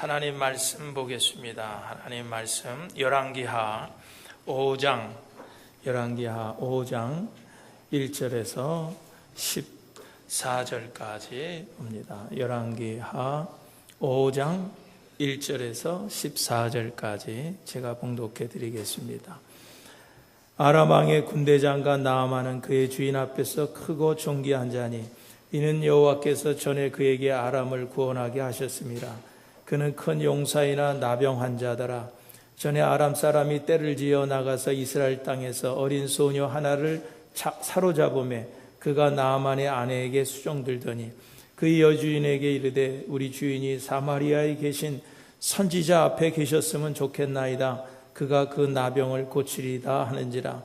하나님 말씀 보겠습니다. 하나님 말씀 열왕기하 5장 1절에서 14절까지 봅니다. 열왕기하 5장 1절에서 14절까지 제가 봉독해 드리겠습니다. 아람 왕의 군대 장관 나아만은 그의 주인 앞에서 크고 존귀한 자니 이는 여호와께서 전에 그에게 아람을 구원하게 하셨습니다. 그는 큰 용사이나 나병 환자더라. 전에 아람 사람이 떼를 지어 나가서 이스라엘 땅에서 어린 소녀 하나를 사로잡음에 그가 나아만의 아내에게 수종들더니 그의 여주인에게 이르되 우리 주인이 사마리아에 계신 선지자 앞에 계셨으면 좋겠나이다. 그가 그 나병을 고치리다 하는지라.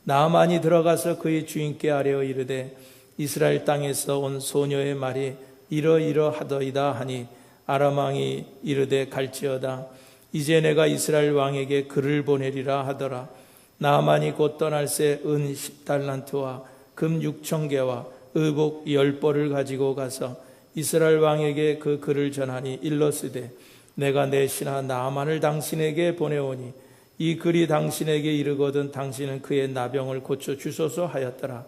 나아만이 들어가서 그의 주인께 아뢰어 이르되 이스라엘 땅에서 온 소녀의 말이 이러이러하더이다 하니 아람 왕이 이르되 갈지어다. 이제 내가 이스라엘 왕에게 글을 보내리라 하더라. 나아만이 곧 떠날새 은 10달란트와 금 6,000개와 의복 10벌을 가지고 가서 이스라엘 왕에게 그 글을 전하니 일러쓰되 내가 내 신하 나아만을 당신에게 보내오니 이 글이 당신에게 이르거든 당신은 그의 나병을 고쳐 주소서 하였더라.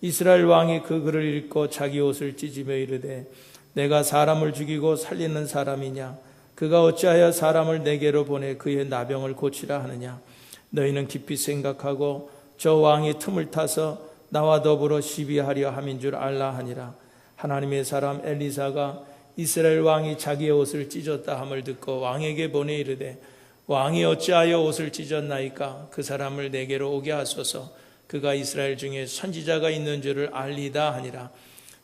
이스라엘 왕이 그 글을 읽고 자기 옷을 찢으며 이르되 내가 사람을 죽이고 살리는 사람이냐? 그가 어찌하여 사람을 내게로 보내 그의 나병을 고치라 하느냐? 너희는 깊이 생각하고 저 왕이 틈을 타서 나와 더불어 시비하려 함인 줄 알라 하니라. 하나님의 사람 엘리사가 이스라엘 왕이 자기의 옷을 찢었다 함을 듣고 왕에게 보내 이르되 왕이 어찌하여 옷을 찢었나이까? 그 사람을 내게로 오게 하소서. 그가 이스라엘 중에 선지자가 있는 줄을 알리다 하니라.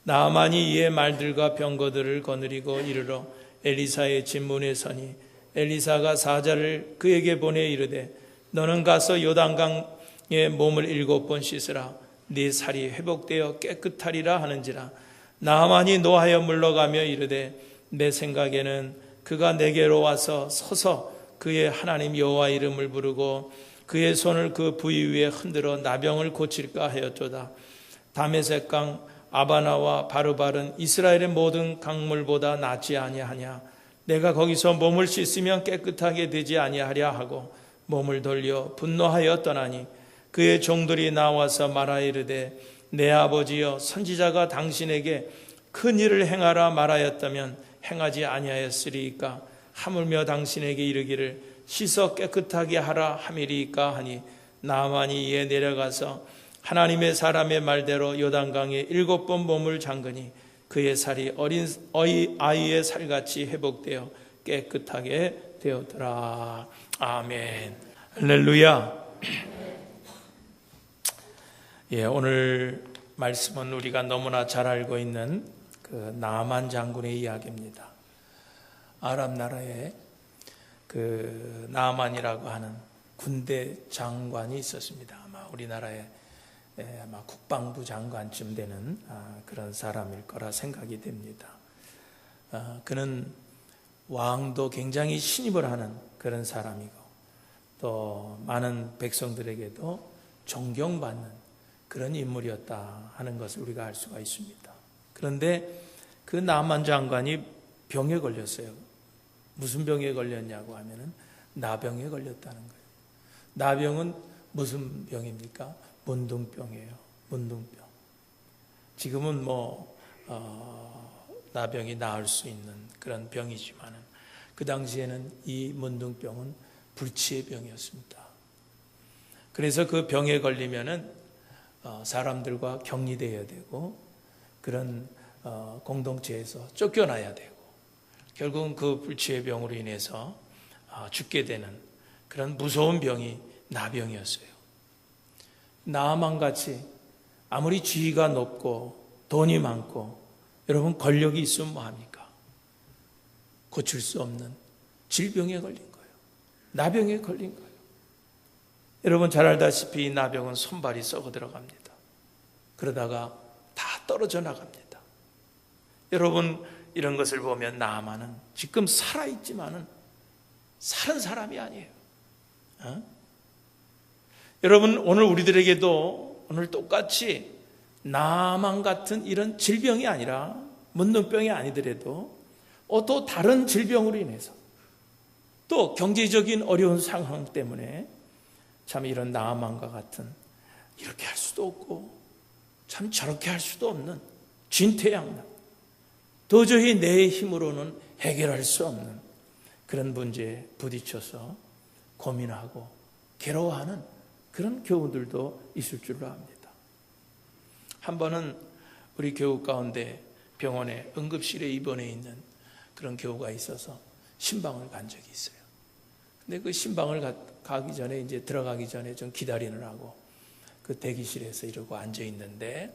나아만이 이의 말들과 병거들을 거느리고 이르러 엘리사의 진문에 서니 엘리사가 사자를 그에게 보내 이르되 너는 가서 요단강에 몸을 7번 씻으라. 네 살이 회복되어 깨끗하리라 하는지라. 나아만이 노하여 물러가며 이르되 내 생각에는 그가 내게로 와서 서서 그의 하나님 여호와 이름을 부르고 그의 손을 그 부위 위에 흔들어 나병을 고칠까 하였도다. 다메섹강 아바나와 바르발은 이스라엘의 모든 강물보다 낫지 아니하냐? 내가 거기서 몸을 씻으면 깨끗하게 되지 아니하랴 하고 몸을 돌려 분노하여 떠나니 그의 종들이 나와서 말하 이르되 내 아버지여 선지자가 당신에게 큰 일을 행하라 말하였다면 행하지 아니하였으리이까? 하물며 당신에게 이르기를 씻어 깨끗하게 하라 함이리이까 하니 나아만이 이에 내려가서 하나님의 사람의 말대로 요단강에 7번 몸을 잠그니 그의 살이 어린 아이의 살같이 회복되어 깨끗하게 되었더라. 아멘. 할렐루야. 오늘 말씀은 우리가 너무나 잘 알고 있는 그 나아만 장군의 이야기입니다. 아람 나라에 그 나아만이라고 하는 군대 장관이 있었습니다. 아마 우리나라에 아마 국방부 장관쯤 되는 그런 사람일 거라 생각이 됩니다. 그는 왕도 굉장히 신임을 하는 그런 사람이고 또 많은 백성들에게도 존경받는 그런 인물이었다 하는 것을 우리가 알 수가 있습니다. 그런데 그 나아만 장관이 병에 걸렸어요. 무슨 병에 걸렸냐고 하면은 나병에 걸렸다는 거예요. 나병은 무슨 병입니까? 문둥병이에요. 문둥병. 지금은 나병이 나을 수 있는 그런 병이지만은 그 당시에는 이 문둥병은 불치의 병이었습니다. 그래서 그 병에 걸리면은 사람들과 격리되어야 되고 그런 공동체에서 쫓겨나야 되고 결국은 그 불치의 병으로 인해서 죽게 되는 그런 무서운 병이 나병이었어요. 나아만같이 아무리 지위가 높고 돈이 많고 여러분 권력이 있으면 뭐합니까? 고칠 수 없는 질병에 걸린 거예요. 나병에 걸린 거예요. 여러분 잘 알다시피 이 나병은 손발이 썩어 들어갑니다. 그러다가 다 떨어져 나갑니다. 여러분 이런 것을 보면 나아만은 지금 살아있지만은 사는 사람이 아니에요. 여러분 오늘 우리들에게도 오늘 똑같이 나만 같은 이런 질병이 아니라 문둥병이 아니더라도 또 다른 질병으로 인해서 또 경제적인 어려운 상황 때문에 참 이런 나아만과 같은 이렇게 할 수도 없고 참 저렇게 할 수도 없는 진퇴양난, 도저히 내 힘으로는 해결할 수 없는 그런 문제에 부딪혀서 고민하고 괴로워하는 그런 교우들도 있을 줄로 압니다. 한 번은 우리 교우 가운데 병원에 응급실에 입원해 있는 그런 교우가 있어서 신방을 간 적이 있어요. 근데 그 신방을 가기 전에 이제 들어가기 전에 좀 기다리느라고 그 대기실에서 이러고 앉아 있는데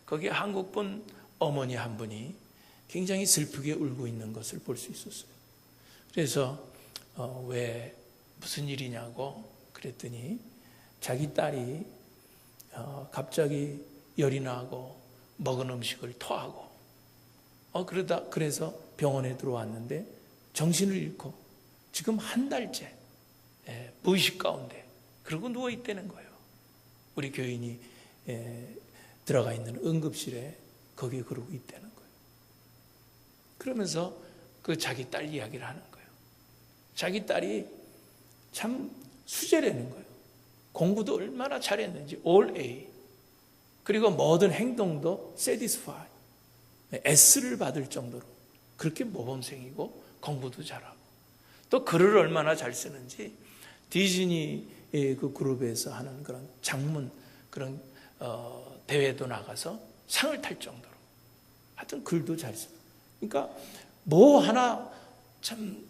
거기에 한국분 어머니 한 분이 굉장히 슬프게 울고 있는 것을 볼 수 있었어요. 그래서 왜 무슨 일이냐고 그랬더니 자기 딸이 갑자기 열이 나고 먹은 음식을 토하고 그래서 병원에 들어왔는데 정신을 잃고 지금 한 달째 무의식 가운데 그러고 누워 있다는 거예요. 우리 교인이 들어가 있는 응급실에 거기에 그러고 있다는 거예요. 그러면서 그 자기 딸 이야기를 하는 거예요. 자기 딸이 참 수재라는 거예요. 공부도 얼마나 잘했는지 all A, 그리고 모든 행동도 satisfy, S를 받을 정도로 그렇게 모범생이고 공부도 잘하고 또 글을 얼마나 잘 쓰는지 디즈니 그 그룹에서 하는 그런 장문 그런 대회도 나가서 상을 탈 정도로 하여튼 글도 잘 써요. 그러니까 뭐 하나 참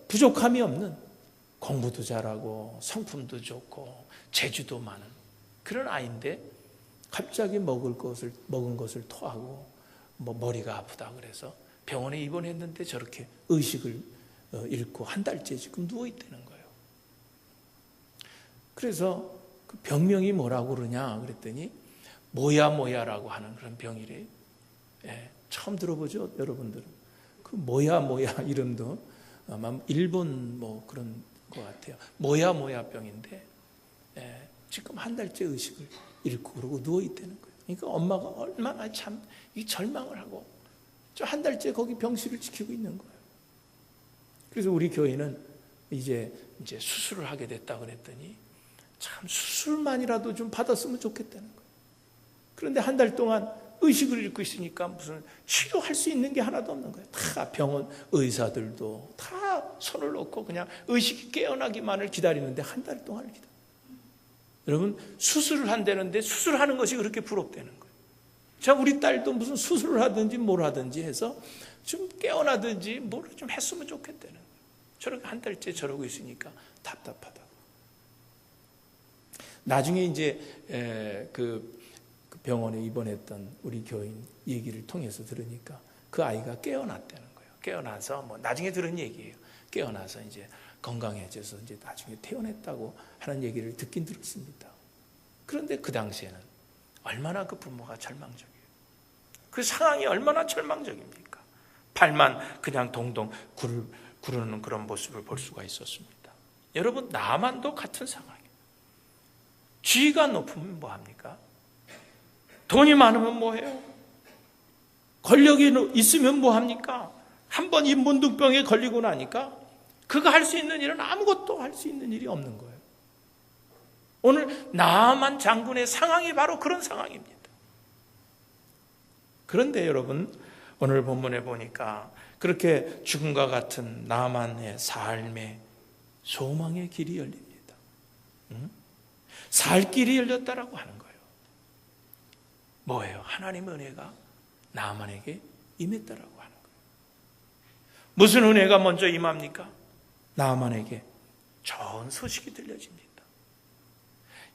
부족함이 없는, 공부도 잘하고 성품도 좋고 재주도 많은 그런 아이인데 갑자기 먹은 것을 토하고 머리가 아프다 그래서 병원에 입원했는데 저렇게 의식을 잃고 한 달째 지금 누워 있다는 거예요. 그래서 그 병명이 뭐라고 그러냐 그랬더니 모야모야라고 하는 그런 병이래요. 처음 들어보죠, 여러분들은? 그 모야모야 이름도 아마 일본 뭐 그런 것 같아요. 모야모야병인데 지금 한 달째 의식을 잃고 그러고 누워 있다는 거예요. 그러니까 엄마가 얼마나 참 이 절망을 하고 저 한 달째 거기 병실을 지키고 있는 거예요. 그래서 우리 교회는 이제 수술을 하게 됐다 그랬더니 참 수술만이라도 좀 받았으면 좋겠다는 거예요. 그런데 한 달 동안 의식을 잃고 있으니까 무슨 치료할 수 있는 게 하나도 없는 거예요. 다 병원 의사들도 다 손을 놓고 그냥 의식이 깨어나기만을 기다리는데 한 달 동안을 기다려요. 여러분, 수술을 한다는데 수술하는 것이 그렇게 부럽다는 거예요. 자, 우리 딸도 무슨 수술을 하든지 뭘 하든지 해서 좀 깨어나든지 뭘 좀 했으면 좋겠다는 거예요. 저렇게 한 달째 저러고 있으니까 답답하다고. 나중에 이제 그 병원에 입원했던 우리 교인 얘기를 통해서 들으니까 그 아이가 깨어났다는 거예요. 깨어나서 뭐 나중에 들은 얘기예요. 깨어나서 이제 건강해져서 이제 나중에 퇴원했다고 하는 얘기를 듣긴 들었습니다. 그런데 그 당시에는 얼마나 그 부모가 절망적이에요. 그 상황이 얼마나 절망적입니까? 발만 그냥 동동 구르는 그런 모습을 볼 수가 있었습니다. 여러분, 나만도 같은 상황이에요. 지위가 높으면 뭐합니까? 돈이 많으면 뭐해요? 권력이 있으면 뭐합니까? 한번 이 문둥병에 걸리고 나니까 그가 할 수 있는 일은 아무것도 할 수 있는 일이 없는 거예요. 오늘 나만 장군의 상황이 바로 그런 상황입니다. 그런데 여러분, 오늘 본문에 보니까 그렇게 죽음과 같은 나만의 삶의 소망의 길이 열립니다. 살 길이 열렸다라고 하는 거예요. 뭐예요? 하나님의 은혜가 나만에게 임했다라고 하는 거예요. 무슨 은혜가 먼저 임합니까? 나만에게 좋은 소식이 들려집니다.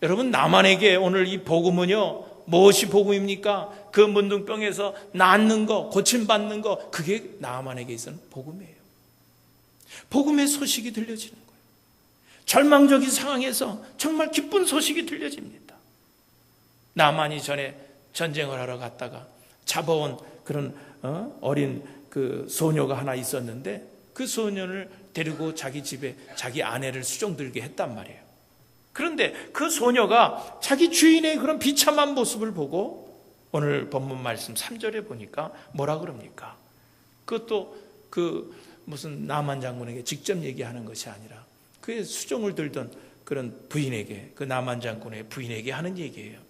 여러분, 나만에게 오늘 이 복음은요, 무엇이 복음입니까? 그 문둥병에서 낫는 거, 고침받는 거, 그게 나만에게 있어는 복음이에요. 복음의 소식이 들려지는 거예요. 절망적인 상황에서 정말 기쁜 소식이 들려집니다. 나만이 전에 전쟁을 하러 갔다가 잡아온 그런 어린 그 소녀가 하나 있었는데 그 소년을 데리고 자기 집에 자기 아내를 수종들게 했단 말이에요. 그런데 그 소녀가 자기 주인의 그런 비참한 모습을 보고 오늘 본문 말씀 3절에 보니까 뭐라 그럽니까? 그것도 무슨 나만 장군에게 직접 얘기하는 것이 아니라 그의 수종을 들던 그런 부인에게, 그 나만 장군의 부인에게 하는 얘기예요.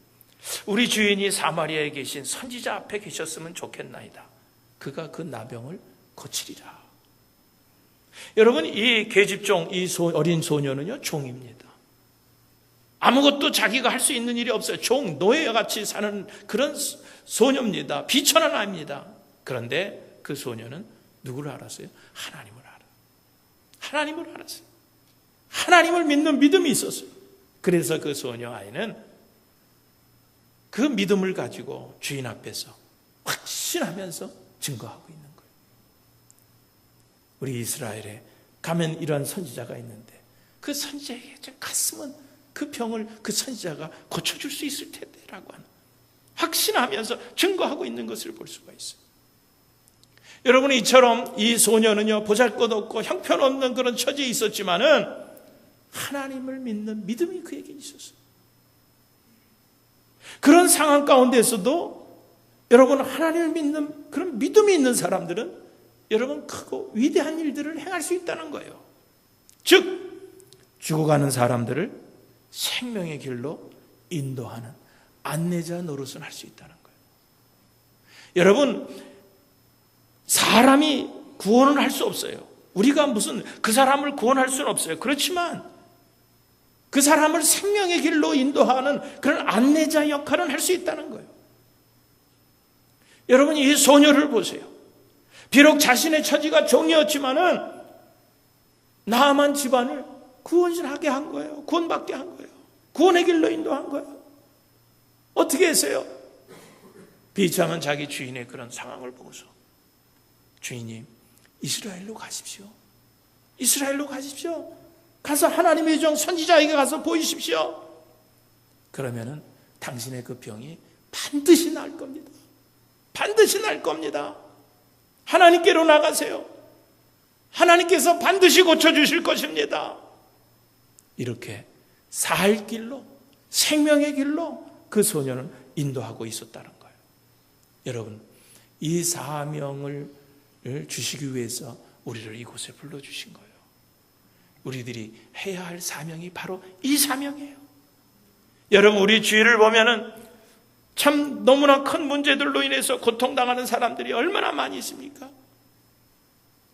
우리 주인이 사마리아에 계신 선지자 앞에 계셨으면 좋겠나이다. 그가 그 나병을 고치리라. 여러분, 이 계집종, 이 어린 소녀는요, 종입니다. 아무것도 자기가 할 수 있는 일이 없어요. 종, 노예와 같이 사는 그런 소녀입니다. 비천한 아입니다. 그런데 그 소녀는 누구를 알았어요? 하나님을 알아요. 하나님을 알았어요. 하나님을 믿는 믿음이 있었어요. 그래서 그 소녀 아이는 그 믿음을 가지고 주인 앞에서 확신하면서 증거하고 있는 거예요. 우리 이스라엘에 가면 이러한 선지자가 있는데 그 선지자에게 갔으면 그 병을 그 선지자가 고쳐줄 수 있을 텐데라고 하는 확신하면서 증거하고 있는 것을 볼 수가 있어요. 여러분, 이처럼 이 소녀는요, 보잘것없고 형편없는 그런 처지에 있었지만은 하나님을 믿는 믿음이 그에게 있었어요. 그런 상황 가운데서도 여러분, 하나님을 믿는 그런 믿음이 있는 사람들은 여러분, 크고 위대한 일들을 행할 수 있다는 거예요. 즉, 죽어가는 사람들을 생명의 길로 인도하는 안내자 노릇을 할 수 있다는 거예요. 여러분, 사람이 구원을 할 수 없어요. 우리가 무슨 그 사람을 구원할 수는 없어요. 그렇지만 그 사람을 생명의 길로 인도하는 그런 안내자 역할은 할 수 있다는 거예요. 여러분, 이 소녀를 보세요. 비록 자신의 처지가 종이었지만은 나아만 집안을 구원하게 한 거예요. 구원받게 한 거예요. 구원의 길로 인도한 거예요. 어떻게 했어요? 비참한 자기 주인의 그런 상황을 보고서 주인님, 이스라엘로 가십시오. 이스라엘로 가십시오. 가서 하나님의 종 선지자에게 가서 보이십시오. 그러면은 당신의 그 병이 반드시 나을 겁니다. 반드시 나을 겁니다. 하나님께로 나가세요. 하나님께서 반드시 고쳐주실 것입니다. 이렇게 살 길로, 생명의 길로 그 소녀는 인도하고 있었다는 거예요. 여러분, 이 사명을 주시기 위해서 우리를 이곳에 불러주신 거예요. 우리들이 해야 할 사명이 바로 이 사명이에요. 여러분, 우리 주위를 보면은 참 너무나 큰 문제들로 인해서 고통당하는 사람들이 얼마나 많이 있습니까?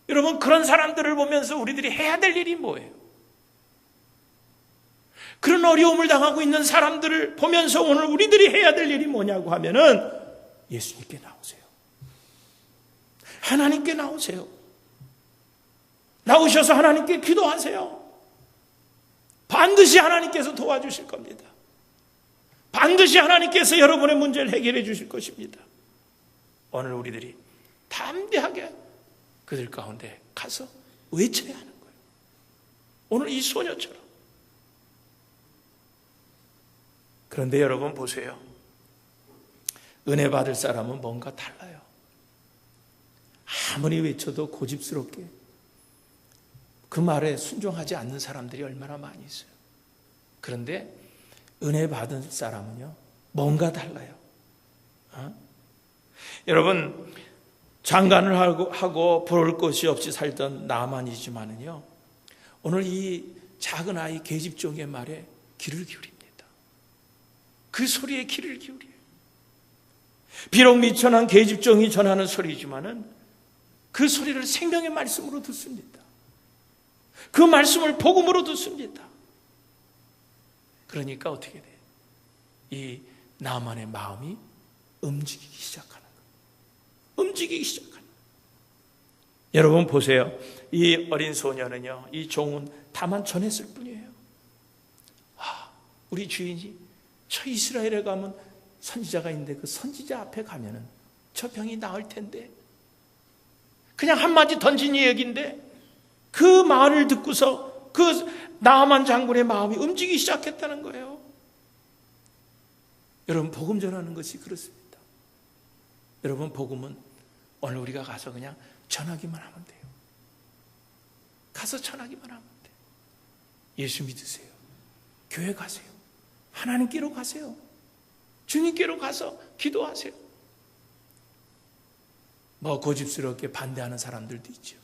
여러분, 그런 사람들을 보면서 우리들이 해야 될 일이 뭐예요? 그런 어려움을 당하고 있는 사람들을 보면서 오늘 우리들이 해야 될 일이 뭐냐고 하면은 예수님께 나오세요. 하나님께 나오세요. 나오셔서 하나님께 기도하세요. 반드시 하나님께서 도와주실 겁니다. 반드시 하나님께서 여러분의 문제를 해결해 주실 것입니다. 오늘 우리들이 담대하게 그들 가운데 가서 외쳐야 하는 거예요. 오늘 이 소녀처럼. 그런데 여러분 보세요. 은혜 받을 사람은 뭔가 달라요. 아무리 외쳐도 고집스럽게 그 말에 순종하지 않는 사람들이 얼마나 많이 있어요. 그런데 은혜 받은 사람은요, 뭔가 달라요. 여러분, 장관을 하고 부러울 것이 없이 살던 나만이지만은요, 오늘 이 작은 아이 계집종의 말에 귀를 기울입니다. 그 소리에 귀를 기울여요. 비록 미천한 계집종이 전하는 소리지만은 그 소리를 생명의 말씀으로 듣습니다. 그 말씀을 복음으로 듣습니다. 그러니까 어떻게 돼요? 이 나만의 마음이 움직이기 시작하는 거예요. 움직이기 시작하는 거예요. 여러분 보세요. 이 어린 소녀는요, 이 종은 다만 전했을 뿐이에요. 우리 주인이 저 이스라엘에 가면 선지자가 있는데 그 선지자 앞에 가면은 저 병이 나을 텐데, 그냥 한마디 던진 얘기인데 그 말을 듣고서 그 나아만 장군의 마음이 움직이기 시작했다는 거예요. 여러분, 복음 전하는 것이 그렇습니다. 여러분, 복음은 오늘 우리가 가서 그냥 전하기만 하면 돼요. 가서 전하기만 하면 돼요. 예수 믿으세요. 교회 가세요. 하나님께로 가세요. 주님께로 가서 기도하세요. 뭐 고집스럽게 반대하는 사람들도 있죠.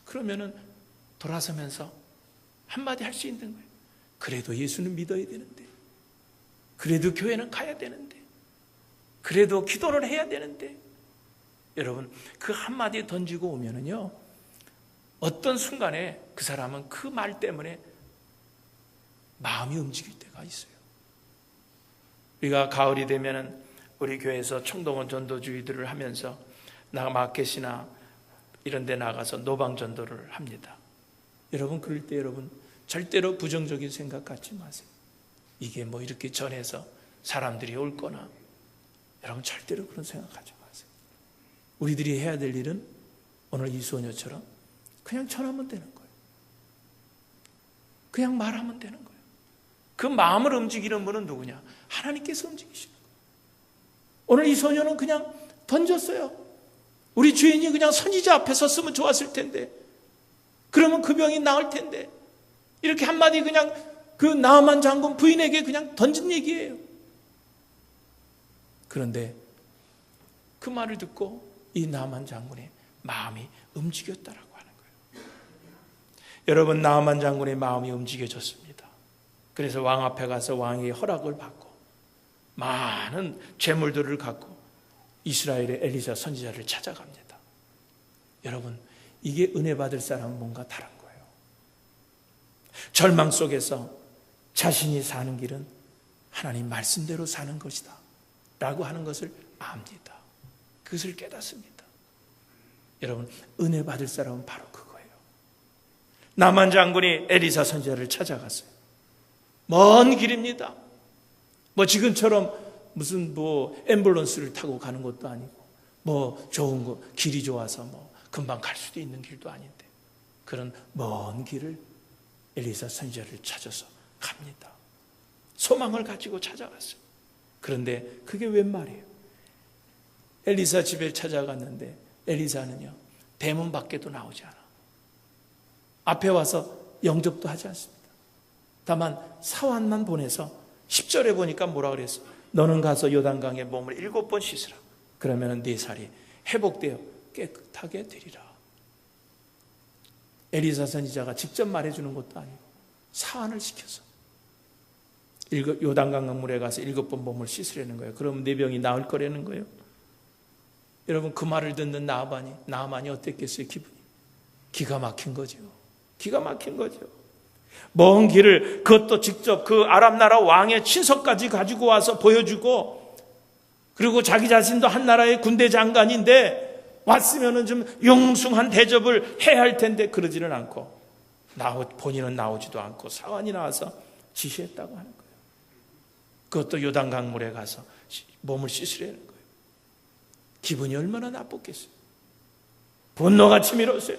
그러면은 돌아서면서 한마디 할 수 있는 거예요. 그래도 예수는 믿어야 되는데, 그래도 교회는 가야 되는데, 그래도 기도를 해야 되는데. 여러분, 그 한마디 던지고 오면은요, 어떤 순간에 그 사람은 그 말 때문에 마음이 움직일 때가 있어요. 우리가 가을이 되면은 우리 교회에서 총동원 전도주의들을 하면서 마켓이나 이런 데 나가서 노방 전도를 합니다. 여러분, 그럴 때 여러분 절대로 부정적인 생각 갖지 마세요. 이게 뭐 이렇게 전해서 사람들이 올 거나, 여러분 절대로 그런 생각하지 마세요. 우리들이 해야 될 일은 오늘 이 소녀처럼 그냥 전하면 되는 거예요. 그냥 말하면 되는 거예요. 그 마음을 움직이는 분은 누구냐? 하나님께서 움직이시는 거예요. 오늘 이 소녀는 그냥 던졌어요. 우리 주인이 그냥 선지자 앞에 섰으면 좋았을 텐데, 그러면 그 병이 나을 텐데, 이렇게 한마디 그냥 그 나아만 장군 부인에게 그냥 던진 얘기예요. 그런데 그 말을 듣고 이 나아만 장군의 마음이 움직였다라고 하는 거예요. 여러분, 나아만 장군의 마음이 움직여졌습니다. 그래서 왕 앞에 가서 왕의 허락을 받고 많은 재물들을 갖고 이스라엘의 엘리사 선지자를 찾아갑니다. 여러분, 이게 은혜 받을 사람은 뭔가 다른 거예요. 절망 속에서 자신이 사는 길은 하나님 말씀대로 사는 것이다 라고 하는 것을 압니다. 그것을 깨닫습니다. 여러분, 은혜 받을 사람은 바로 그거예요. 나만 장군이 엘리사 선지자를 찾아갔어요. 먼 길입니다. 뭐 지금처럼 무슨 뭐 앰뷸런스를 타고 가는 것도 아니고, 뭐 좋은 거 길이 좋아서 뭐 금방 갈 수도 있는 길도 아닌데, 그런 먼 길을 엘리사 선지자를 찾아서 갑니다. 소망을 가지고 찾아갔어요. 그런데 그게 웬 말이에요? 엘리사 집에 찾아갔는데 엘리사는요, 대문 밖에도 나오지 않아. 앞에 와서 영접도 하지 않습니다. 다만 사환만 보내서 10절에 보니까 뭐라 그랬어? 너는 가서 요단강에 몸을 7번 씻으라. 그러면 네 살이 회복되어 깨끗하게 되리라. 엘리사 선지자가 직접 말해주는 것도 아니고 사환을 시켜서 요단강 물에 가서 7번 몸을 씻으려는 거예요. 그러면 네 병이 나을 거라는 거예요. 여러분, 그 말을 듣는 나아만이 어땠겠어요? 기분이 기가 막힌 거죠. 기가 막힌 거죠. 먼 길을, 그것도 직접 그 아람 나라 왕의 친서까지 가지고 와서 보여주고, 그리고 자기 자신도 한 나라의 군대 장관인데 왔으면은 좀 영숭한 대접을 해야 할 텐데 그러지는 않고, 본인은 나오지도 않고 사환이 나와서 지시했다고 하는 거예요. 그것도 요단강 물에 가서 몸을 씻으려는 거예요. 기분이 얼마나 나빴겠어요. 분노가 치밀었어요.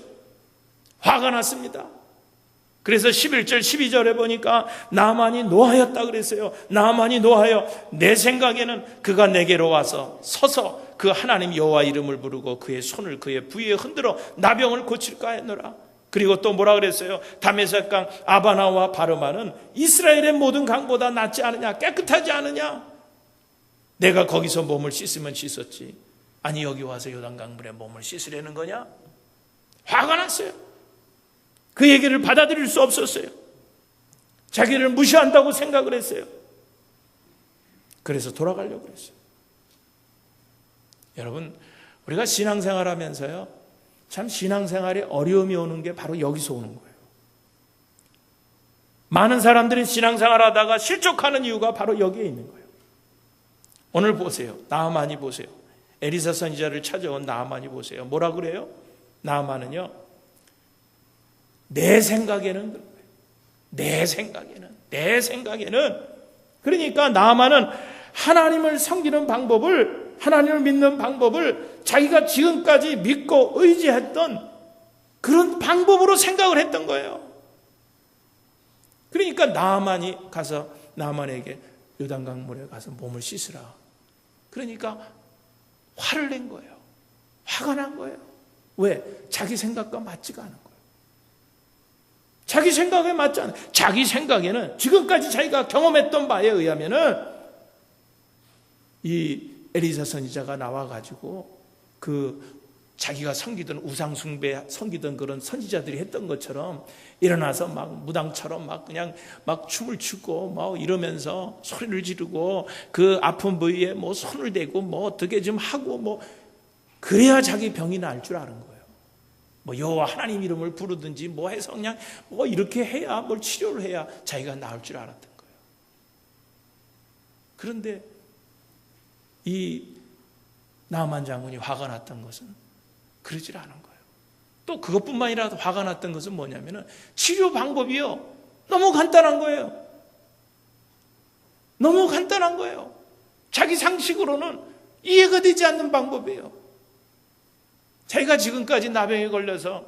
화가 났습니다. 그래서 11절 12절에 보니까 나만이 노하였다 그랬어요. 나만이 노하여 내 생각에는 그가 내게로 와서 서서 그 하나님 여호와 이름을 부르고 그의 손을 그의 부위에 흔들어 나병을 고칠까 했노라. 그리고 또 뭐라 그랬어요? 다메섹강 아바나와 바르마는 이스라엘의 모든 강보다 낫지 않으냐? 깨끗하지 않으냐? 내가 거기서 몸을 씻으면 씻었지, 아니 여기 와서 요단강 물에 몸을 씻으려는 거냐? 화가 났어요. 그 얘기를 받아들일 수 없었어요. 자기를 무시한다고 생각을 했어요. 그래서 돌아가려고 그랬어요. 여러분, 우리가 신앙생활 하면서요, 참 신앙생활에 어려움이 오는 게 바로 여기서 오는 거예요. 많은 사람들이 신앙생활 하다가 실족하는 이유가 바로 여기에 있는 거예요. 오늘 보세요. 나아만이 보세요. 엘리사 선지자를 찾아온 나아만이 보세요. 뭐라 그래요? 나아만은요, 내 생각에는, 그러니까 나아만은 하나님을 섬기는 방법을, 하나님을 믿는 방법을 자기가 지금까지 믿고 의지했던 그런 방법으로 생각을 했던 거예요. 그러니까 나아만이 가서 나아만에게 요단강 물에 가서 몸을 씻으라. 그러니까 화를 낸 거예요. 화가 난 거예요. 왜? 자기 생각과 맞지가 않은 거예요. 자기 생각에 맞지 않아요. 자기 생각에는 지금까지 자기가 경험했던 바에 의하면은 이 엘리사 선지자가 나와가지고 그 자기가 섬기던 우상 숭배 섬기던 그런 선지자들이 했던 것처럼 일어나서 막 무당처럼 막 그냥 막 춤을 추고 막 이러면서 소리를 지르고 그 아픈 부위에 뭐 손을 대고 뭐 어떻게 좀 하고 뭐 그래야 자기 병이 나을 줄 아는 거예요. 뭐 여호와 하나님 이름을 부르든지 뭐 해서 그냥 뭐 이렇게 해야 뭘 치료를 해야 자기가 나을 줄 알았던 거예요. 그런데 이 나만 장군이 화가 났던 것은 그러질 않은 거예요. 또 그것뿐만 아니라 화가 났던 것은 뭐냐면은 치료 방법이요. 너무 간단한 거예요. 너무 간단한 거예요. 자기 상식으로는 이해가 되지 않는 방법이에요. 자기가 지금까지 나병에 걸려서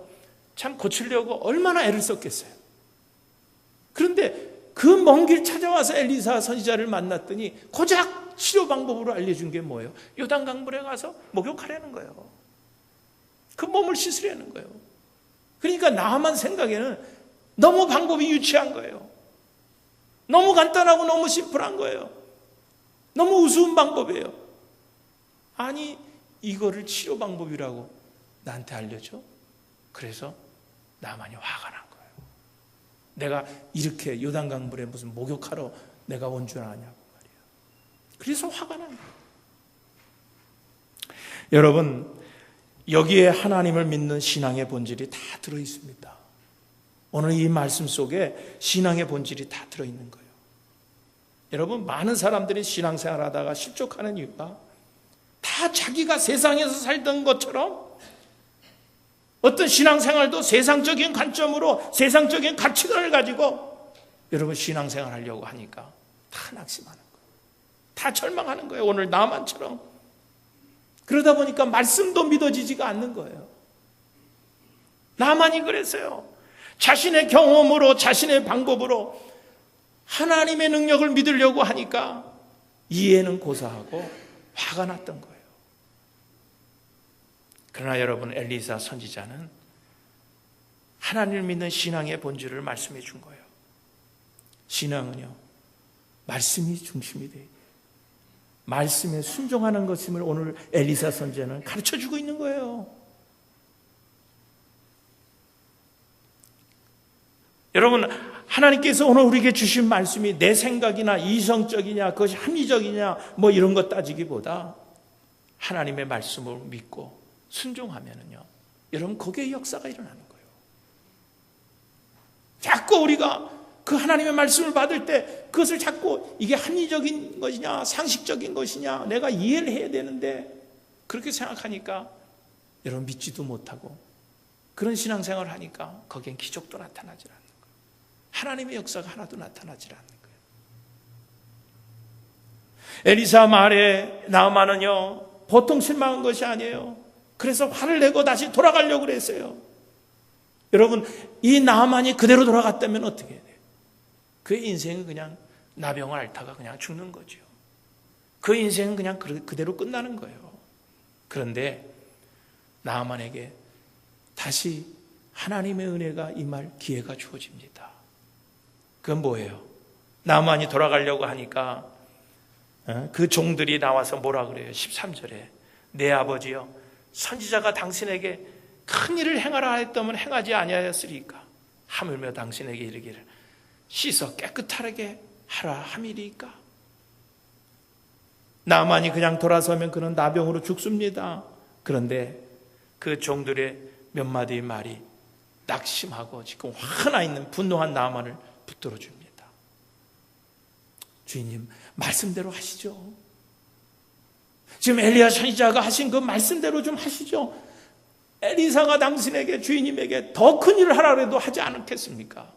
참 고치려고 얼마나 애를 썼겠어요. 그런데 그 먼 길 찾아와서 엘리사 선지자를 만났더니 고작 치료 방법으로 알려준 게 뭐예요? 요단강물에 가서 목욕하라는 거예요. 그 몸을 씻으려는 거예요. 그러니까 나만 생각에는 너무 방법이 유치한 거예요. 너무 간단하고 너무 심플한 거예요. 너무 우스운 방법이에요. 아니 이거를 치료 방법이라고 나한테 알려줘? 그래서 나만이 화가 난 거예요. 내가 이렇게 요단강물에 무슨 목욕하러 내가 온 줄 아냐고 말이에요. 그래서 화가 난 거예요. 여러분 여기에 하나님을 믿는 신앙의 본질이 다 들어있습니다. 오늘 이 말씀 속에 신앙의 본질이 다 들어있는 거예요. 여러분 많은 사람들이 신앙생활 하다가 실족하는 이유가 다 자기가 세상에서 살던 것처럼 어떤 신앙생활도 세상적인 관점으로 세상적인 가치관을 가지고 여러분 신앙생활 하려고 하니까 다 낙심하는 거예요. 다 절망하는 거예요. 오늘 나만처럼. 그러다 보니까 말씀도 믿어지지가 않는 거예요. 나만이 그랬어요. 자신의 경험으로 자신의 방법으로 하나님의 능력을 믿으려고 하니까 이해는 고사하고 화가 났던 거예요. 그러나 여러분 엘리사 선지자는 하나님을 믿는 신앙의 본질을 말씀해 준 거예요. 신앙은요 말씀이 중심이 돼요. 말씀에 순종하는 것임을 오늘 엘리사 선지자는 가르쳐주고 있는 거예요. 여러분 하나님께서 오늘 우리에게 주신 말씀이 내 생각이나 이성적이냐 그것이 합리적이냐 뭐 이런 것 따지기보다 하나님의 말씀을 믿고 순종하면은요 여러분 거기에 역사가 일어나는 거예요. 자꾸 우리가 그 하나님의 말씀을 받을 때 그것을 자꾸 이게 합리적인 것이냐 상식적인 것이냐 내가 이해를 해야 되는데 그렇게 생각하니까 여러분 믿지도 못하고 그런 신앙생활을 하니까 거기엔 기적도 나타나지 않는 거예요. 하나님의 역사가 하나도 나타나지 않는 거예요. 엘리사 말에 나아만은요 보통 실망한 것이 아니에요. 그래서 화를 내고 다시 돌아가려고 그랬어요. 여러분 이 나아만이 그대로 돌아갔다면 어떻게 해야 돼요? 그의 인생은 그냥 나병을 앓다가 그냥 죽는 거죠. 그 인생은 그냥 그대로 끝나는 거예요. 그런데 나아만에게 다시 하나님의 은혜가 임할 기회가 주어집니다. 그건 뭐예요? 나아만이 돌아가려고 하니까 그 종들이 나와서 뭐라 그래요? 13절에 내 아버지여 선지자가 당신에게 큰 일을 행하라 했다면 행하지 아니하였으리까 하물며 당신에게 이르기를 씻어 깨끗하게 하라 함이리까. 나만이 그냥 돌아서면 그는 나병으로 죽습니다. 그런데 그 종들의 몇 마디의 말이 낙심하고 지금 화나 있는 분노한 나만을 붙들어 줍니다. 주인님 말씀대로 하시죠. 지금 엘리야 선지자가 하신 그 말씀대로 좀 하시죠. 엘리사가 당신에게 주인님에게 더 큰 일을 하라 해도 하지 않겠습니까?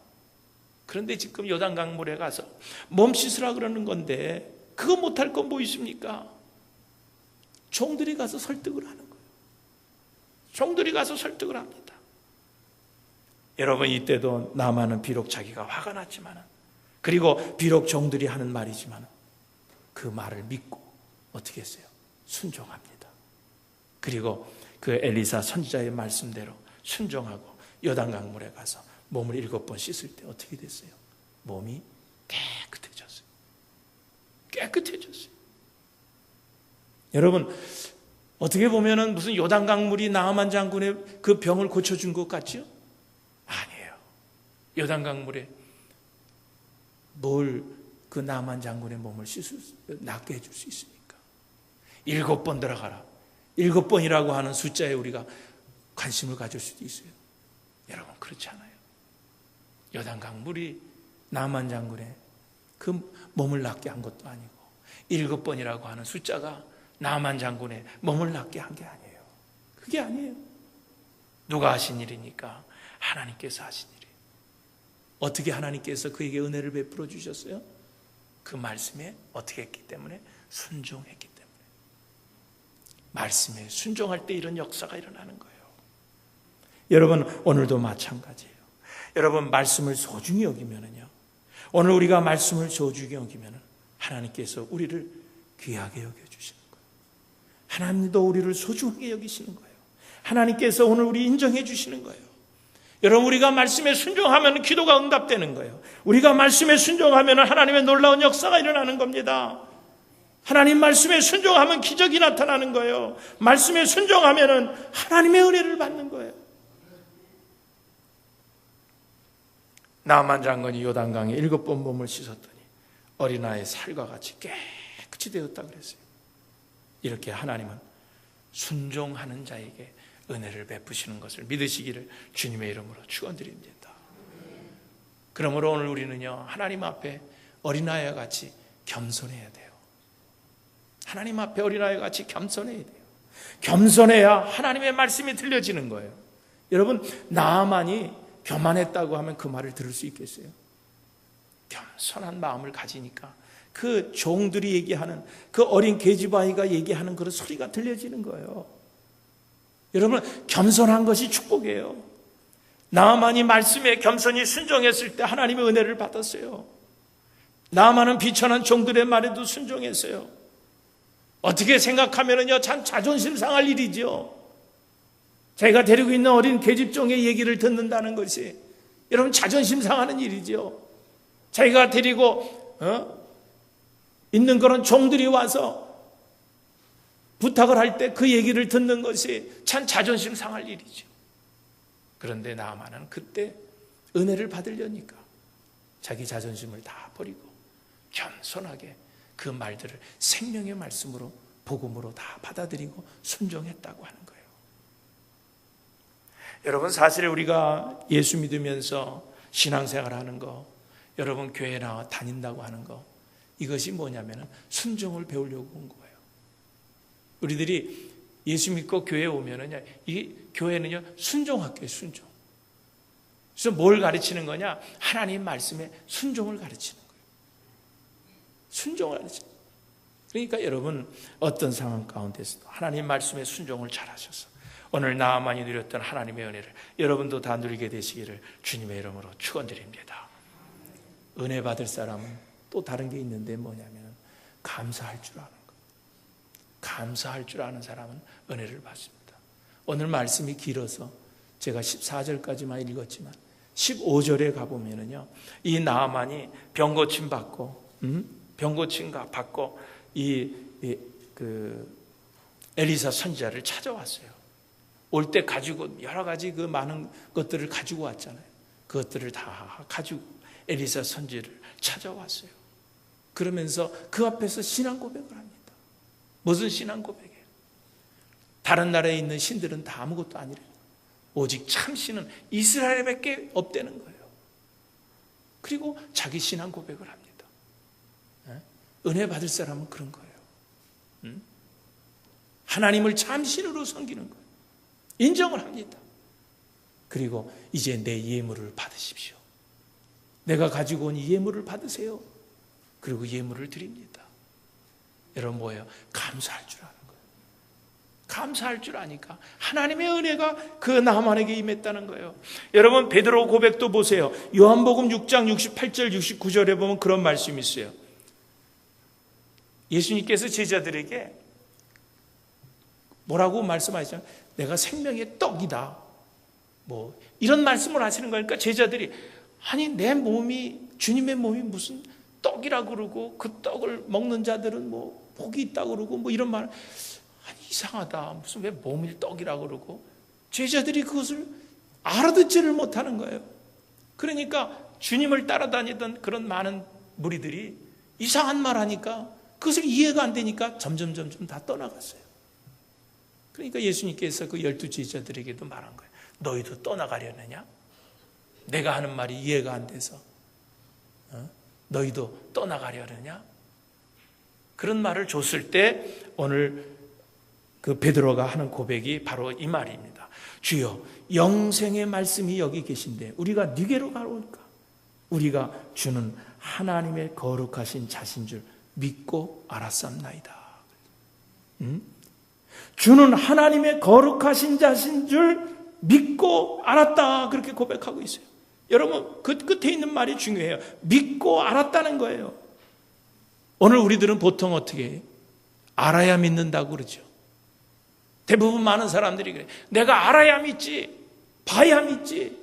그런데 지금 요단강물에 가서 몸 씻으라 그러는 건데 그거 못할 건 뭐 있습니까? 종들이 가서 설득을 하는 거예요. 종들이 가서 설득을 합니다. 여러분 이때도 나만은 비록 자기가 화가 났지만 그리고 비록 종들이 하는 말이지만 그 말을 믿고 어떻게 했어요? 순종합니다. 그리고 그 엘리사 선지자의 말씀대로 순종하고 요단강물에 가서 몸을 7번 씻을 때 어떻게 됐어요? 몸이 깨끗해졌어요. 깨끗해졌어요. 여러분 어떻게 보면은 무슨 요단강물이 나아만 장군의 그 병을 고쳐준 것 같죠? 아니에요. 요단강물에 뭘 그 나아만 장군의 몸을 낫게 해줄 수 있습니까? 7번 들어가라. 7번이라고 하는 숫자에 우리가 관심을 가질 수도 있어요. 여러분, 그렇지 않아요. 요단강물이 나아만 장군의 그 몸을 낫게 한 것도 아니고 7번이라고 하는 숫자가 나아만 장군의 몸을 낫게 한 게 아니에요. 그게 아니에요. 누가 하신 일이니까? 하나님께서 하신 일이에요. 어떻게 하나님께서 그에게 은혜를 베풀어 주셨어요? 그 말씀에 어떻게 했기 때문에? 순종했기 때문에. 말씀에 순종할 때 이런 역사가 일어나는 거예요. 여러분, 오늘도 마찬가지예요. 여러분, 말씀을 소중히 여기면은요, 오늘 우리가 말씀을 소중히 여기면은 하나님께서 우리를 귀하게 여겨주시는 거예요. 하나님도 우리를 소중하게 여기시는 거예요. 하나님께서 오늘 우리 인정해 주시는 거예요. 여러분, 우리가 말씀에 순종하면 기도가 응답되는 거예요. 우리가 말씀에 순종하면 하나님의 놀라운 역사가 일어나는 겁니다. 하나님 말씀에 순종하면 기적이 나타나는 거예요. 말씀에 순종하면 하나님의 은혜를 받는 거예요. 나아만 장군이 요단강에 7번 몸을 씻었더니 어린아이의 살과 같이 깨끗이 되었다 그랬어요. 이렇게 하나님은 순종하는 자에게 은혜를 베푸시는 것을 믿으시기를 주님의 이름으로 축원드립니다. 그러므로 오늘 우리는요, 하나님 앞에 어린아이와 같이 겸손해야 돼요. 하나님 앞에 어린아이와 같이 겸손해야 돼요. 겸손해야 하나님의 말씀이 들려지는 거예요. 여러분, 나아만이 교만했다고 하면 그 말을 들을 수 있겠어요? 겸손한 마음을 가지니까 그 종들이 얘기하는, 그 어린 계집아이가 얘기하는 그런 소리가 들려지는 거예요. 여러분, 겸손한 것이 축복이에요. 나아만이 말씀에 겸손히 순종했을 때 하나님의 은혜를 받았어요. 나아만은 비천한 종들의 말에도 순종했어요. 어떻게 생각하면은요, 참 자존심 상할 일이죠. 자기가 데리고 있는 어린 계집종의 얘기를 듣는다는 것이 여러분 자존심 상하는 일이죠. 자기가 데리고 있는 그런 종들이 와서 부탁을 할 때 그 얘기를 듣는 것이 참 자존심 상할 일이죠. 그런데 나아만은 그때 은혜를 받으려니까 자기 자존심을 다 버리고 겸손하게 그 말들을 생명의 말씀으로, 복음으로 다 받아들이고 순종했다고 하는 거예요. 여러분, 사실 우리가 예수 믿으면서 신앙생활 하는 거, 여러분 교회 나와 다닌다고 하는 거, 이것이 뭐냐면 순종을 배우려고 온 거예요. 우리들이 예수 믿고 교회에 오면은요, 이 교회는요, 순종학교예요, 순종. 그래서 뭘 가르치는 거냐? 하나님 말씀에 순종을 가르치는 거예요. 순종을 가르치는 거예요. 그러니까 여러분, 어떤 상황 가운데서도 하나님 말씀에 순종을 잘 하셔서 오늘 나아만이 누렸던 하나님의 은혜를 여러분도 다 누리게 되시기를 주님의 이름으로 축원드립니다. 은혜 받을 사람은 또 다른 게 있는데 뭐냐면 감사할 줄 아는 것. 감사할 줄 아는 사람은 은혜를 받습니다. 오늘 말씀이 길어서 제가 14절까지만 읽었지만 15절에 가보면은요, 이 나아만이 병고침 받고 엘리사 선지자를 찾아왔어요. 올 때 가지고 여러 가지 그 많은 것들을 가지고 왔잖아요. 그것들을 다 가지고 엘리사 선지자를 찾아왔어요. 그러면서 그 앞에서 신앙 고백을 합니다. 무슨 신앙 고백이에요? 다른 나라에 있는 신들은 다 아무것도 아니래요. 오직 참 신은 이스라엘밖에 없다는 거예요. 그리고 자기 신앙 고백을 합니다. 은혜 받을 사람은 그런 거예요. 하나님을 참 신으로 섬기는 거예요. 인정을 합니다. 그리고 이제 내 예물을 받으십시오. 내가 가지고 온 이 예물을 받으세요. 그리고 예물을 드립니다. 여러분 뭐예요? 감사할 줄 아는 거예요. 감사할 줄 아니까 하나님의 은혜가 그 나만에게 임했다는 거예요. 여러분 베드로 고백도 보세요. 요한복음 6장 68절 69절에 보면 그런 말씀이 있어요. 예수님께서 제자들에게 뭐라고 말씀하시죠? 내가 생명의 떡이다. 뭐 이런 말씀을 하시는 거니까 제자들이 아니 내 몸이 주님의 몸이 무슨 떡이라 그러고 그 떡을 먹는 자들은 뭐 복이 있다 그러고 뭐 이런 말 아니, 이상하다. 무슨 왜 모밀떡이라고 그러고 제자들이 그것을 알아듣지를 못하는 거예요. 그러니까 주님을 따라다니던 그런 많은 무리들이 이상한 말 하니까 그것을 이해가 안 되니까 점점 다 떠나갔어요. 그러니까 예수님께서 그 12 제자들에게도 말한 거예요. 너희도 떠나가려느냐? 내가 하는 말이 이해가 안 돼서 너희도 떠나가려느냐? 그런 말을 줬을 때 오늘 그 베드로가 하는 고백이 바로 이 말입니다. 주여, 영생의 말씀이 여기 계신데 우리가 네게로 가오니까 우리가 주는 하나님의 거룩하신 자신 줄 믿고 알았삼나이다. 주는 하나님의 거룩하신 자신 줄 믿고 알았다. 그렇게 고백하고 있어요. 여러분, 그 끝에 있는 말이 중요해요. 믿고 알았다는 거예요. 오늘 우리들은 보통 어떻게 해요? 알아야 믿는다고 그러죠. 대부분 많은 사람들이 그래요. 내가 알아야 믿지, 봐야 믿지.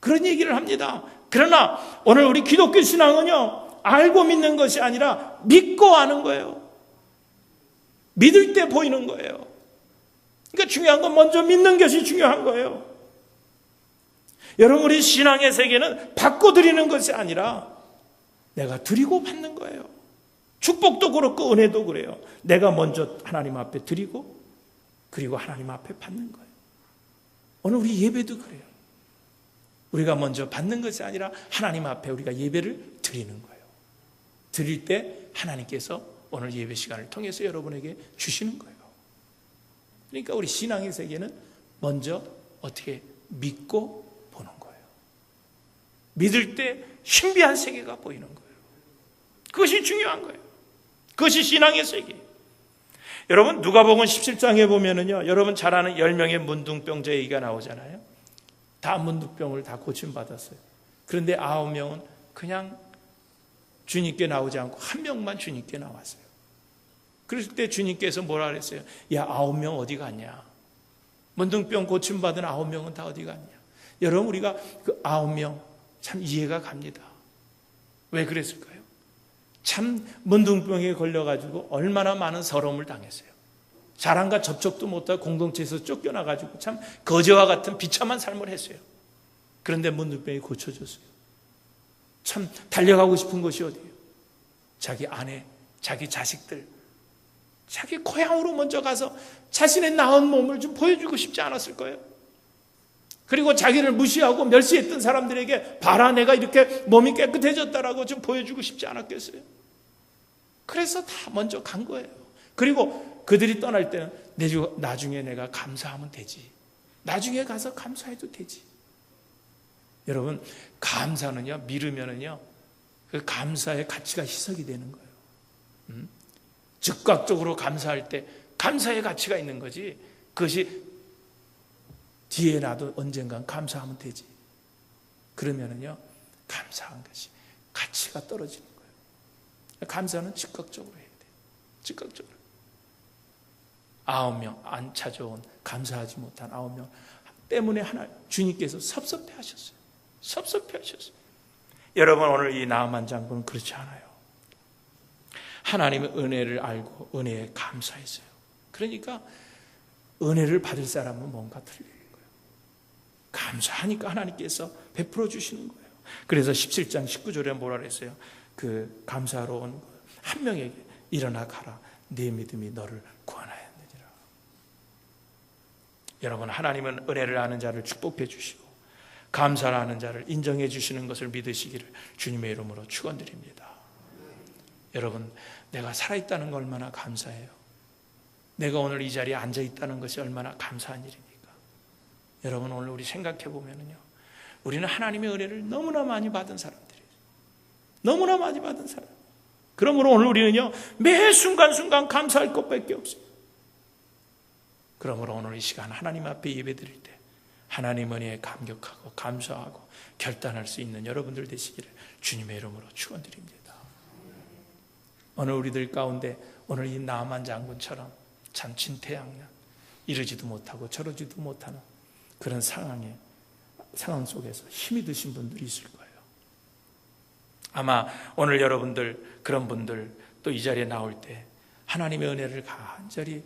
그런 얘기를 합니다. 그러나 오늘 우리 기독교 신앙은요, 알고 믿는 것이 아니라 믿고 아는 거예요. 믿을 때 보이는 거예요. 그러니까 중요한 건 먼저 믿는 것이 중요한 거예요. 여러분, 우리 신앙의 세계는 받고 드리는 것이 아니라 내가 드리고 받는 거예요. 축복도 그렇고 은혜도 그래요. 내가 먼저 하나님 앞에 드리고 그리고 하나님 앞에 받는 거예요. 오늘 우리 예배도 그래요. 우리가 먼저 받는 것이 아니라 하나님 앞에 우리가 예배를 드리는 거예요. 드릴 때 하나님께서 오늘 예배 시간을 통해서 여러분에게 주시는 거예요. 그러니까 우리 신앙의 세계는 먼저 어떻게 믿고 보는 거예요. 믿을 때 신비한 세계가 보이는 거예요. 그것이 중요한 거예요. 그것이 신앙의 세계예요. 여러분, 누가복음 17장에 보면은요, 여러분 잘 아는 10명의 문둥병자 얘기가 나오잖아요. 다 문둥병을 다 고침받았어요. 그런데 9명은 그냥 주님께 나오지 않고 한 명만 주님께 나왔어요. 그랬을 때 주님께서 뭐라 그랬어요? 야, 9명 어디 갔냐? 문둥병 고침받은 9명은 다 어디 갔냐? 여러분, 우리가 그 9명 참 이해가 갑니다. 왜 그랬을까요? 참 문둥병에 걸려가지고 얼마나 많은 서러움을 당했어요. 사람과 접촉도 못하고 공동체에서 쫓겨나가지고 참 거지와 같은 비참한 삶을 했어요. 그런데 문둥병이 고쳐졌어요. 참 달려가고 싶은 곳이 어디예요? 자기 아내, 자기 자식들, 자기 고향으로 먼저 가서 자신의 나은 몸을 좀 보여주고 싶지 않았을 거예요. 그리고 자기를 무시하고 멸시했던 사람들에게 봐라, 내가 이렇게 몸이 깨끗해졌다라고 좀 보여주고 싶지 않았겠어요. 그래서 다 먼저 간 거예요. 그리고 그들이 떠날 때는 나중에 내가 감사하면 되지. 나중에 가서 감사해도 되지. 여러분, 감사는요, 미루면은요, 그 감사의 가치가 희석이 되는 거예요. 즉각적으로 감사할 때 감사의 가치가 있는 거지. 그것이 뒤에 놔도 언젠간 감사하면 되지. 그러면은요, 감사한 것이 가치가 떨어지는 거예요. 감사는 즉각적으로 해야 돼요. 즉각적으로. 9명 안 찾아온, 감사하지 못한 9명 때문에 주님께서 섭섭해 하셨어요. 섭섭해 하셨어요. 여러분, 오늘 이 나아만 장군은 그렇지 않아요. 하나님의 은혜를 알고 은혜에 감사했어요. 그러니까 은혜를 받을 사람은 뭔가 틀린 거예요. 감사하니까 하나님께서 베풀어 주시는 거예요. 그래서 17장 19절에 뭐라 그랬어요? 그 감사로 온 한 명에게 일어나 가라. 네 믿음이 너를 구원하였느니라. 여러분, 하나님은 은혜를 아는 자를 축복해 주시고 감사를 하는 자를 인정해 주시는 것을 믿으시기를 주님의 이름으로 축원드립니다. 여러분, 내가 살아있다는 거 얼마나 감사해요. 내가 오늘 이 자리에 앉아있다는 것이 얼마나 감사한 일입니까? 여러분, 오늘 우리 생각해 보면요, 우리는 하나님의 은혜를 너무나 많이 받은 사람들이에요. 너무나 많이 받은 사람. 그러므로 오늘 우리는요, 매 순간순간 감사할 것밖에 없어요. 그러므로 오늘 이 시간 하나님 앞에 예배 드릴 때 하나님 은혜에 감격하고 감사하고 결단할 수 있는 여러분들 되시기를 주님의 이름으로 축원드립니다. 오늘 우리들 가운데 오늘 이 나만 장군처럼 참 진퇴양난, 이러지도 못하고 저러지도 못하는 그런 상황 속에서 힘이 드신 분들이 있을 거예요. 아마 오늘 여러분들, 그런 분들 또 이 자리에 나올 때 하나님의 은혜를 간절히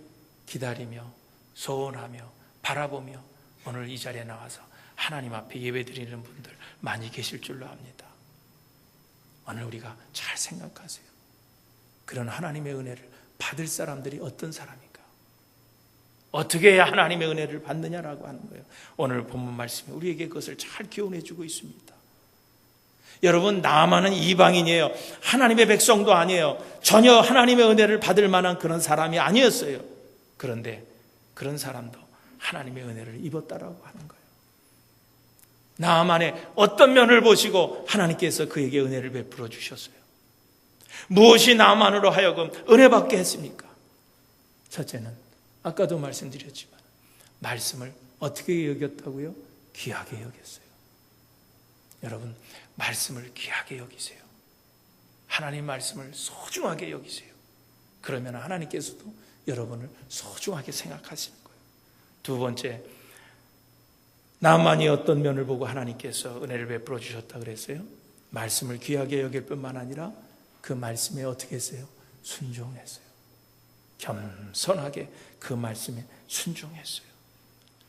기다리며 소원하며 바라보며 오늘 이 자리에 나와서 하나님 앞에 예배드리는 분들 많이 계실 줄로 압니다. 오늘 우리가 잘 생각하세요. 그런 하나님의 은혜를 받을 사람들이 어떤 사람인가? 어떻게 해야 하나님의 은혜를 받느냐라고 하는 거예요. 오늘 본문 말씀이 우리에게 그것을 잘 교훈해 주고 있습니다. 여러분, 나아만은 이방인이에요. 하나님의 백성도 아니에요. 전혀 하나님의 은혜를 받을 만한 그런 사람이 아니었어요. 그런데 그런 사람도 하나님의 은혜를 입었다라고 하는 거예요. 나아만의 어떤 면을 보시고 하나님께서 그에게 은혜를 베풀어 주셨어요. 무엇이 나아만으로 하여금 은혜 받게 했습니까? 첫째는 아까도 말씀드렸지만 말씀을 어떻게 여겼다고요? 귀하게 여겼어요. 여러분, 말씀을 귀하게 여기세요. 하나님 말씀을 소중하게 여기세요. 그러면 하나님께서도 여러분을 소중하게 생각하시는 거예요. 두 번째, 나만이 어떤 면을 보고 하나님께서 은혜를 베풀어 주셨다 그랬어요? 말씀을 귀하게 여길 뿐만 아니라 그 말씀에 어떻게 했어요? 순종했어요. 겸손하게 그 말씀에 순종했어요.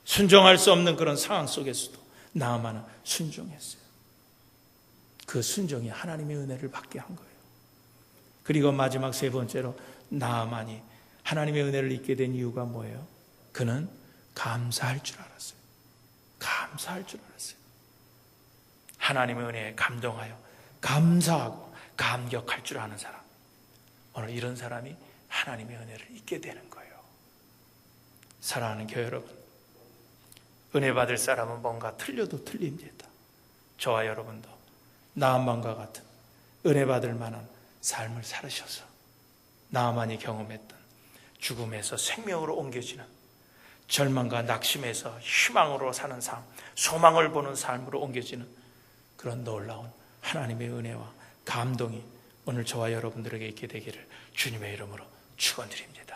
순종할 수 없는 그런 상황 속에서도 나아만은 순종했어요. 그 순종이 하나님의 은혜를 받게 한 거예요. 그리고 마지막 세 번째로 나아만이 하나님의 은혜를 입게 된 이유가 뭐예요? 그는 감사할 줄 알았어요. 감사할 줄 알았어요. 하나님의 은혜에 감동하여 감사하고 감격할 줄 아는 사람, 오늘 이런 사람이 하나님의 은혜를 입게 되는 거예요. 사랑하는 교회 여러분, 은혜 받을 사람은 뭔가 틀려도 틀립니다. 저와 여러분도 나아만과 같은 은혜 받을 만한 삶을 살으셔서 나아만이 경험했던 죽음에서 생명으로 옮겨지는, 절망과 낙심에서 희망으로 사는 삶, 소망을 보는 삶으로 옮겨지는 그런 놀라운 하나님의 은혜와 감동이 오늘 저와 여러분들에게 있게 되기를 주님의 이름으로 축원드립니다.